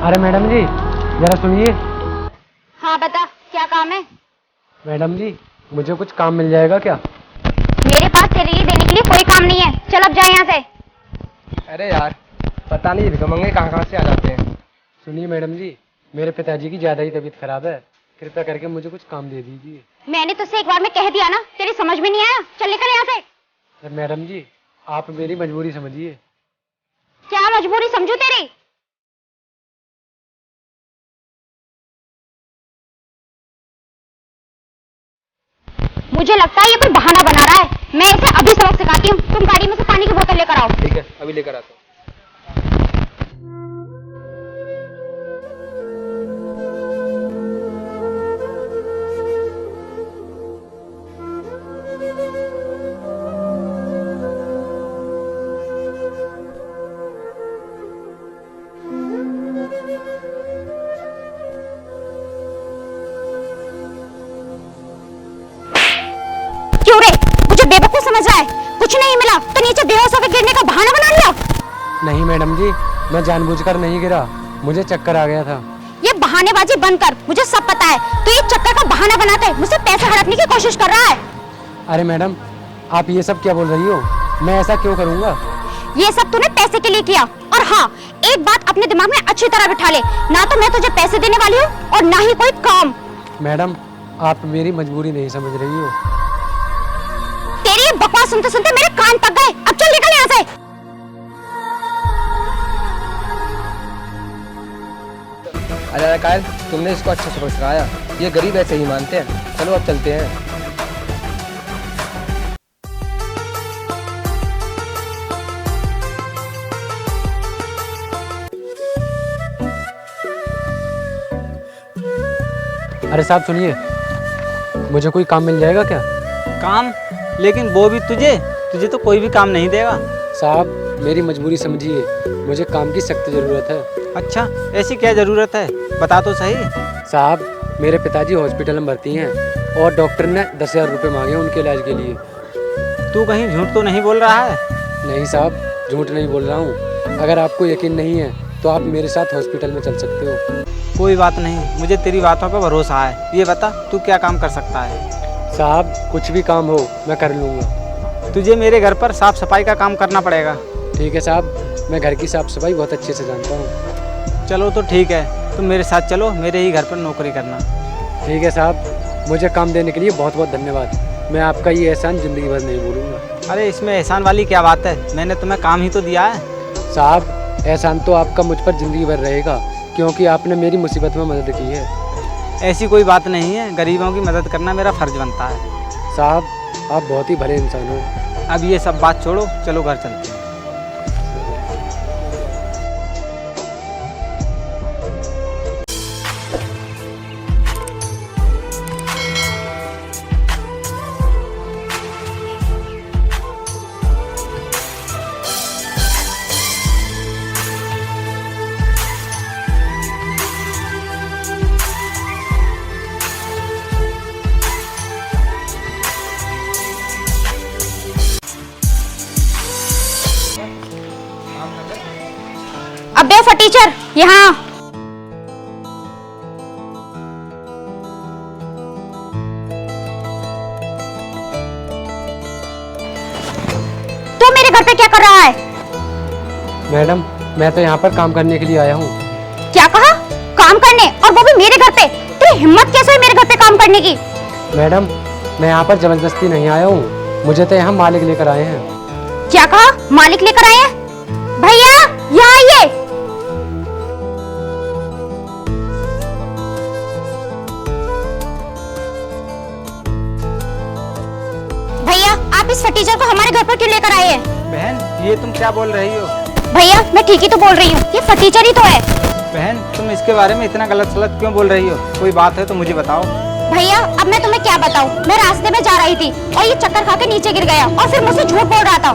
अरे मैडम जी जरा सुनिए। हाँ बता, क्या काम है? मैडम जी मुझे कुछ काम मिल जाएगा क्या? मेरे पास तेरे लिए देने के लिए कोई काम नहीं है, चल अब जा यहाँ से। अरे यार, पता नहीं भिखमंगे कहाँ से आ जाते हैं। सुनिए मैडम जी, मेरे पिताजी की ज्यादा ही तबीयत खराब है, कृपया करके मुझे कुछ काम दे दीजिए। मैंने तुझसे एक बार में कह दिया ना, तेरी समझ में नहीं आया? चल निकल यहाँ से। अरे मैडम जी आप मेरी मजबूरी समझिए। क्या मजबूरी समझू तेरी? मुझे लगता है ये कोई बहाना बना रहा है। मैं इसे अभी सबक सिखाती हूँ। तुम गाड़ी में से पानी की बोतल लेकर आओ। ठीक है, अभी लेकर आता हूँ। क्यों रे, मुझे बेवकूफ समझ रहा है? कुछ नहीं मिला तो नीचे बेहोश होकर गिरने का बहाना बना लिया। नहीं मैडम जी, मैं जानबूझकर नहीं गिरा, मुझे चक्कर आ गया था। ये बहानेबाजी बंद कर, मुझे सब पता है। तो ये चक्कर का बहाना बनाते मुझसे पैसे हड़पने की कोशिश कर रहा है। अरे मैडम आप ये सब क्या बोल रही हो? मैं ऐसा क्यों करूँगा? ये सब तूने पैसे के लिए किया। और हाँ, एक बात अपने दिमाग में अच्छी तरह बिठा ले, ना तो मैं तुझे पैसे देने वाली हूँ और ना ही कोई काम। मैडम आप मेरी मजबूरी नहीं समझ रही हो। तेरी ये बकवास सुनते सुनते मेरे कान पक गए। अब चल निकल यहाँ से। अरे कायल, तुमने इसको अच्छा सबक सिखाया। ये गरीब ऐसे ही मानते हैं। चलो अब चलते हैं। अरे साहब सुनिए, मुझे कोई काम मिल जाएगा क्या? काम? लेकिन वो भी तुझे तो कोई भी काम नहीं देगा। साहब मेरी मजबूरी समझिए, मुझे काम की सख्त ज़रूरत है। अच्छा, ऐसी क्या ज़रूरत है, बता तो सही। साहब मेरे पिताजी हॉस्पिटल में भर्ती हैं और डॉक्टर ने 10,000 रुपये मांगे उनके इलाज के लिए। तू कहीं झूठ तो नहीं बोल रहा है? नहीं साहब, झूठ नहीं बोल रहा हूँ। अगर आपको यकीन नहीं है तो आप मेरे साथ हॉस्पिटल में चल सकते हो। कोई बात नहीं, मुझे तेरी बातों पर भरोसा है। ये बता तू क्या काम कर सकता है? साहब कुछ भी काम हो मैं कर लूँगा। तुझे मेरे घर पर साफ सफाई का काम करना पड़ेगा। ठीक है साहब, मैं घर की साफ सफाई बहुत अच्छे से जानता हूँ। चलो तो ठीक है, तुम मेरे साथ चलो, मेरे ही घर पर नौकरी करना। ठीक है साहब, मुझे काम देने के लिए बहुत बहुत धन्यवाद। मैं आपका ये एहसान ज़िंदगी भर नहीं भूलूंगा। अरे इसमें एहसान वाली क्या बात है, मैंने तुम्हें काम ही तो दिया है। साहब एहसान तो आपका मुझ पर ज़िंदगी भर रहेगा, क्योंकि आपने मेरी मुसीबत में मदद की है। ऐसी कोई बात नहीं है, गरीबों की मदद करना मेरा फर्ज बनता है। साहब आप बहुत ही भले इंसान हो। अब ये सब बात छोड़ो, चलो घर चलते हैं। अबे फटीचर यहाँ। तू मेरे घर पे क्या कर रहा है? मैडम मैं तो यहाँ पर काम करने के लिए आया हूँ। क्या कहा? काम करने? और वो भी मेरे घर पे? तेरी हिम्मत कैसे हुई मेरे घर पे काम करने की? मैडम मैं यहाँ पर जबरदस्ती नहीं आया हूँ, मुझे तो यहाँ मालिक लेकर आए हैं। क्या कहा? मालिक लेकर आए हैं? भैया यहाँ आइए। भैया आप इस फटीचर को हमारे घर पर क्यों लेकर आए हैं? बहन ये तुम क्या बोल रही हो? भैया मैं ठीक ही तो बोल रही हूँ, ये फटीचर ही तो है। बहन तुम इसके बारे में इतना गलत सलत क्यों बोल रही हो? कोई बात है तो मुझे बताओ। भैया अब मैं तुम्हें क्या बताऊँ, मैं रास्ते में जा रही थी और ये चक्कर खा के नीचे गिर गया और फिर मुझसे झूठ बोल रहा था।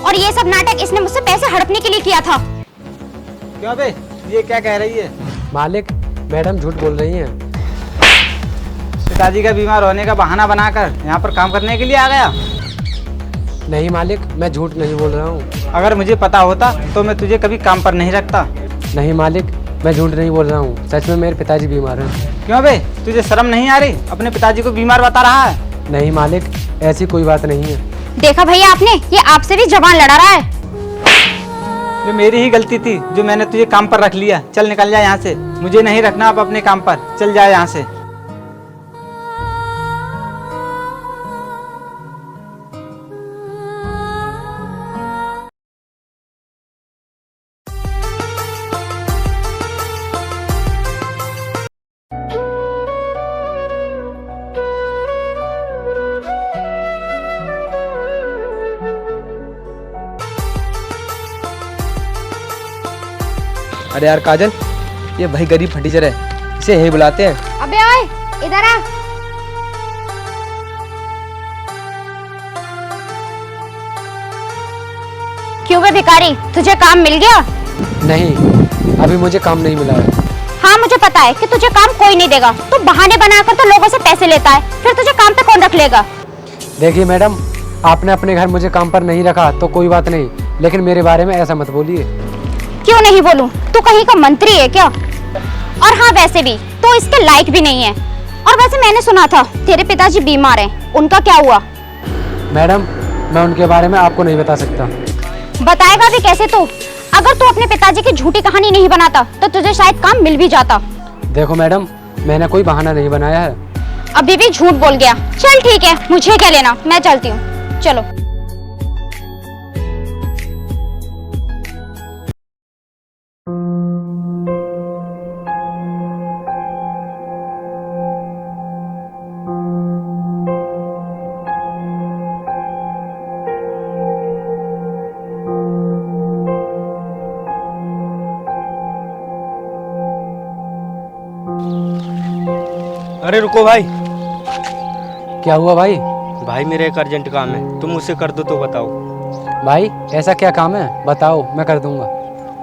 और ये सब नाटक इसने मुझसे पैसे हड़पने के लिए किया था। क्यों बे, ये क्या कह रही है? मालिक मैडम झूठ बोल रही हैं। पिताजी का बीमार होने का बहाना बनाकर यहाँ पर काम करने के लिए आ गया? नहीं मालिक, मैं झूठ नहीं बोल रहा हूँ। अगर मुझे पता होता तो मैं तुझे कभी काम पर नहीं रखता। नहीं मालिक, मैं झूठ नहीं बोल रहा हूँ, सच में मेरे पिताजी बीमार हैं। क्यों बे, तुझे शर्म नहीं आ रही? अपने पिताजी को बीमार बता रहा है। नहीं मालिक, ऐसी कोई बात नहीं है। देखा भैया आपने, ये आपसे भी जबान लड़ा रहा है। ये मेरी ही गलती थी जो मैंने तुझे काम पर रख लिया। चल निकल जा यहाँ से, मुझे नहीं रखना आप अपने काम पर। चल जा यहाँ से। अरे यार काजल, ये भाई गरीब फटीचर है, इसे यही बुलाते हैं। अबे ओए, इधर आ। क्यों बे भिखारी, तुझे काम मिल गया? नहीं, अभी मुझे काम नहीं मिला है। हाँ मुझे पता है कि तुझे काम कोई नहीं देगा। तू बहाने बनाकर तो लोगों से पैसे लेता है, फिर तुझे काम पे कौन रख लेगा? देखिए मैडम, आपने अपने घर मुझे काम पर नहीं रखा तो कोई बात नहीं, लेकिन मेरे बारे में ऐसा मत बोलिए। क्यों नहीं बोलूं? तू कहीं का मंत्री है क्या? और हाँ वैसे भी तो इसके लायक भी नहीं है। और वैसे मैंने सुना था तेरे पिताजी बीमार हैं, उनका क्या हुआ? मैडम, मैं उनके बारे में आपको नहीं बता सकता। बताएगा भी कैसे तू? अगर तू अपने पिताजी की झूठी कहानी नहीं बनाता तो तुझे शायद काम मिल भी जाता। देखो मैडम, मैंने कोई बहाना नहीं बनाया है। अभी भी झूठ बोल गया। चल ठीक है, मुझे क्या लेना, मैं चलती हूँ। चलो। अरे रुको भाई। क्या हुआ भाई? भाई मेरा एक अर्जेंट काम है, तुम उसे कर दो तो बताओ। भाई ऐसा क्या काम है, बताओ, मैं कर दूंगा।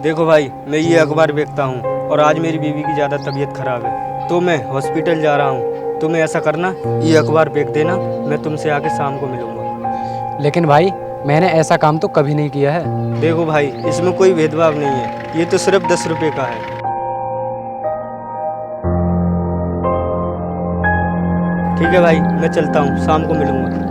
देखो भाई, मैं ये अखबार बेचता हूँ और आज मेरी बीवी की ज़्यादा तबीयत खराब है तो मैं हॉस्पिटल जा रहा हूँ। तुम्हें ऐसा करना, ये अखबार बेच देना, मैं तुमसे आके शाम को मिलूंगा। लेकिन भाई, मैंने ऐसा काम तो कभी नहीं किया है। देखो भाई, इसमें कोई भेदभाव नहीं है, ये तो सिर्फ 10 रुपये का है। ठीक है भाई, मैं चलता हूँ, शाम को मिलूंगा।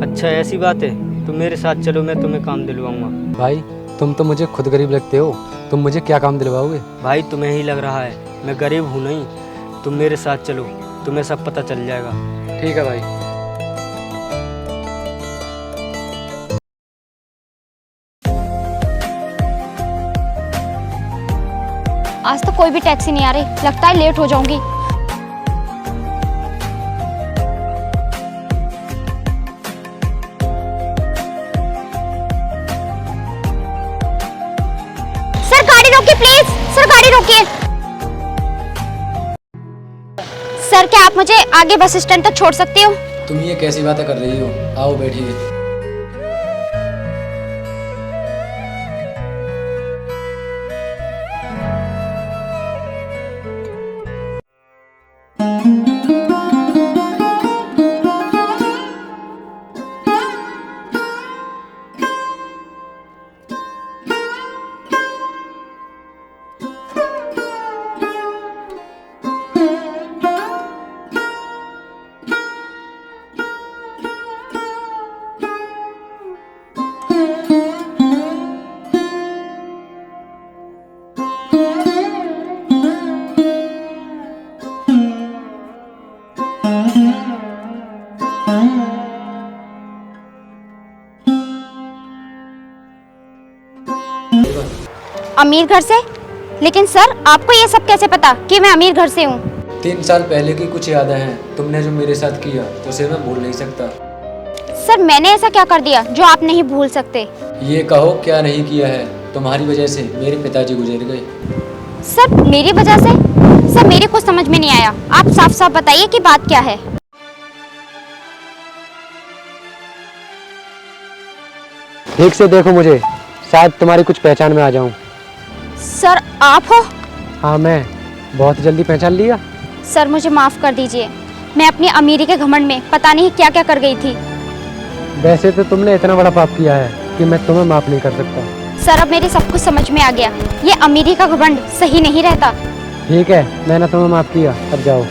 अच्छा ऐसी बात है, तुम मेरे साथ चलो, मैं तुम्हें काम दिलवाऊंगा। भाई तुम तो मुझे खुद गरीब लगते हो, तुम मुझे क्या काम दिलवाओगे? भाई तुम्हें ही लग रहा है मैं गरीब हूँ नहीं, तुम मेरे साथ चलो, तुम्हें सब पता चल जाएगा। ठीक है भाई। आज तो कोई भी टैक्सी नहीं आ रही, लगता है लेट हो जाऊंगी। सर गाड़ी रोकिए प्लीज, सर गाड़ी रोकिए। सर क्या आप मुझे आगे बस स्टैंड तक छोड़ सकते हो? तुम ये कैसी बातें कर रही हो? आओ बैठिए। अमीर घर से? लेकिन सर आपको ये सब कैसे पता कि मैं अमीर घर से हूँ? 3 साल पहले की कुछ यादें हैं, तुमने जो मेरे साथ किया उसे मैं भूल नहीं सकता। सर मैंने ऐसा क्या कर दिया जो आप नहीं भूल सकते? ये कहो क्या नहीं किया है, तुम्हारी वजह से मेरे पिताजी गुजर गए। सर मेरी वजह से? सर मेरे को समझ में नहीं आया, आप साफ साफ बताइए कि बात क्या है। ठीक से देखो मुझे, शायद तुम्हारी कुछ पहचान में आ जाऊं। सर आप हो? हाँ मैं, बहुत जल्दी पहचान लिया। सर मुझे माफ कर दीजिए, मैं अपनी अमीरी के घमंड में पता नहीं क्या क्या कर गई थी। वैसे तो तुमने इतना बड़ा पाप किया है कि मैं तुम्हें माफ नहीं कर सकता। सर अब मेरे सब कुछ समझ में आ गया, ये अमीरी का घमंड सही नहीं रहता। ठीक है, मैंने तुम्हें माफ किया, अब जाओ।